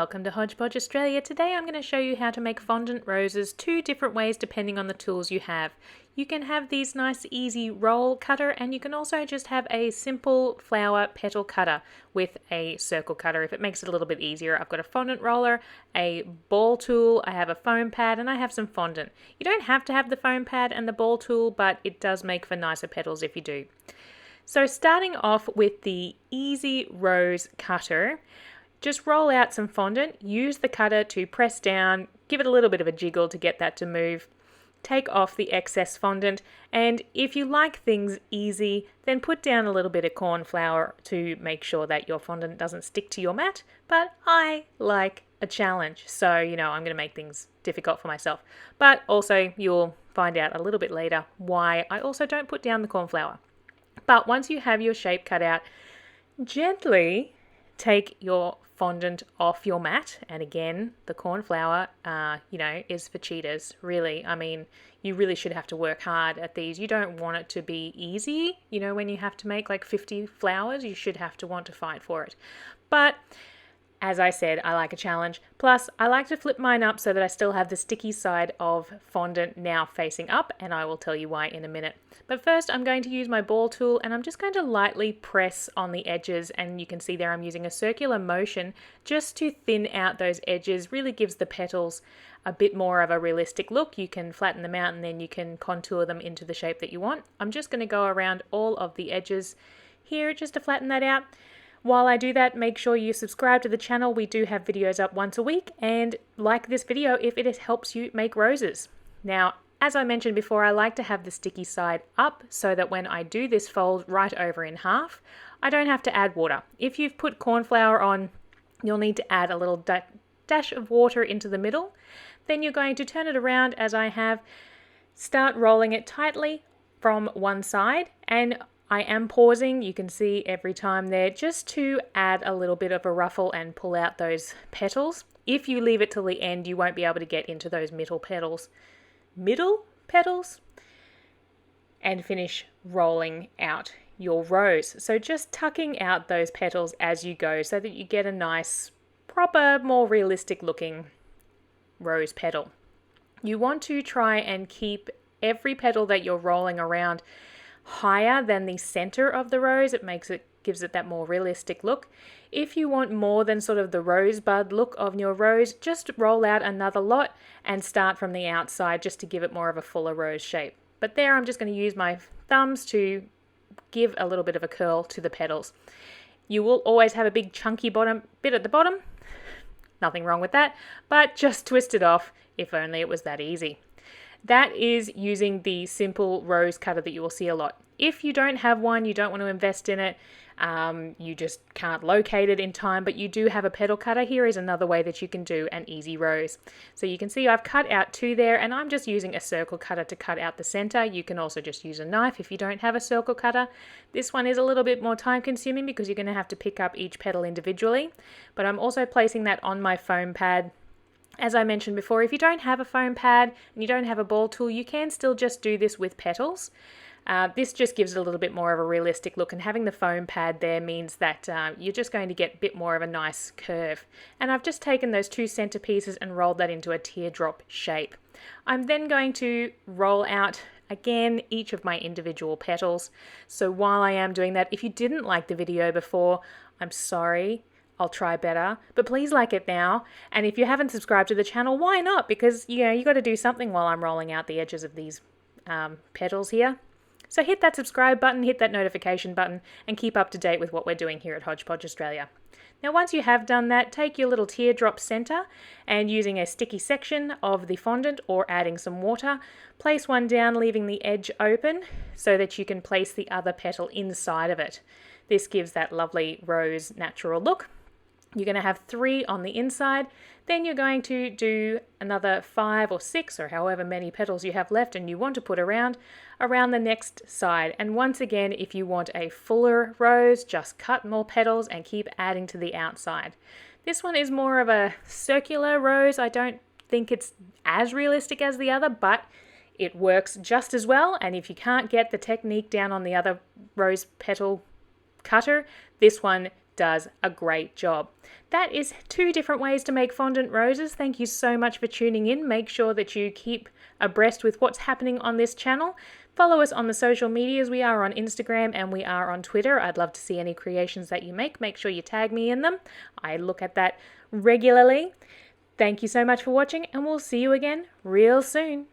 welcome to Hodgepodge Australia. Today I'm going to show you how to make fondant roses two different ways depending on the tools you have. You can have these nice easy roll cutter, and you can also just have a simple flower petal cutter with a circle cutter if it makes it a little bit easier. I've got a fondant roller, a ball tool, I have a foam pad, and I have some fondant. You don't have to have the foam pad and the ball tool, but it does make for nicer petals if you do. So starting off with the easy rose cutter, just roll out some fondant, use the cutter to press down, give it a little bit of a jiggle to get that to move. Take off the excess fondant, and if you like things easy, then put down a little bit of corn flour to make sure that your fondant doesn't stick to your mat. But I like a challenge, so I'm going to make things difficult for myself. But also you'll find out a little bit later why I also don't put down the corn flour. But once you have your shape cut out, gently take your fondant off your mat. And again, the corn flour, is for cheaters, really. I mean, you really should have to work hard at these. You don't want it to be easy. When you have to make like 50 flowers, you should have to want to fight for it. But as I said, I like a challenge. Plus, I like to flip mine up so that I still have the sticky side of fondant now facing up, and I will tell you why in a minute. But first, I'm going to use my ball tool, and I'm just going to lightly press on the edges, and you can see there I'm using a circular motion just to thin out those edges. Really gives the petals a bit more of a realistic look. You can flatten them out and then you can contour them into the shape that you want. I'm just going to go around all of the edges here just to flatten that out. While I do that, make sure you subscribe to the channel. We do have videos up once a week, and like this video if it helps you make roses. Now, as I mentioned before, I like to have the sticky side up so that when I do this fold right over in half, I don't have to add water. If you've put corn flour on, you'll need to add a little dash of water into the middle. Then you're going to turn it around as I have, start rolling it tightly from one side, and I am pausing, you can see every time there, just to add a little bit of a ruffle and pull out those petals. If you leave it till the end, you won't be able to get into those middle petals, and finish rolling out your rose. So just tucking out those petals as you go so that you get a nice, proper, more realistic looking rose petal. You want to try and keep every petal that you're rolling around higher than the center of the rose. Gives it that more realistic look. If you want more than sort of the rosebud look of your rose, just roll out another lot and start from the outside just to give it more of a fuller rose shape. But there I'm just going to use my thumbs to give a little bit of a curl to the petals. You will always have a big chunky bottom bit at the bottom. Nothing wrong with that, but just twist it off if only it was that easy. That is using the simple rose cutter that you will see a lot. If you don't have one, you don't want to invest in it, you just can't locate it in time, but you do have a petal cutter, here is another way that you can do an easy rose. So you can see I've cut out two there, and I'm just using a circle cutter to cut out the center. You can also just use a knife if you don't have a circle cutter. This one is a little bit more time consuming because you're going to have to pick up each petal individually, but I'm also placing that on my foam pad. As I mentioned before, if you don't have a foam pad and you don't have a ball tool, you can still just do this with petals. This just gives it a little bit more of a realistic look, and having the foam pad there means that you're just going to get a bit more of a nice curve. And I've just taken those two center pieces and rolled that into a teardrop shape. I'm then going to roll out again each of my individual petals. So while I am doing that, if you didn't like the video before, I'm sorry. I'll try better, but please like it now. And if you haven't subscribed to the channel, why not? Because you got to do something while I'm rolling out the edges of these petals here. So hit that subscribe button, hit that notification button, and keep up to date with what we're doing here at Hodgepodge Australia. Now once you have done that, take your little teardrop center and using a sticky section of the fondant or adding some water, place one down, leaving the edge open so that you can place the other petal inside of it. This gives that lovely rose natural look. You're going to have 3 on the inside, then you're going to do another 5 or 6 or however many petals you have left and you want to put around the next side. And once again, if you want a fuller rose, just cut more petals and keep adding to the outside. This one is more of a circular rose. I don't think it's as realistic as the other, but it works just as well. And if you can't get the technique down on the other rose petal cutter, this one does a great job. That is 2 different ways to make fondant roses. Thank you so much for tuning in. Make sure that you keep abreast with what's happening on this channel. Follow us on the social medias. We are on Instagram and we are on Twitter. I'd love to see any creations that you make. Make sure you tag me in them. I look at that regularly. Thank you so much for watching, and we'll see you again real soon.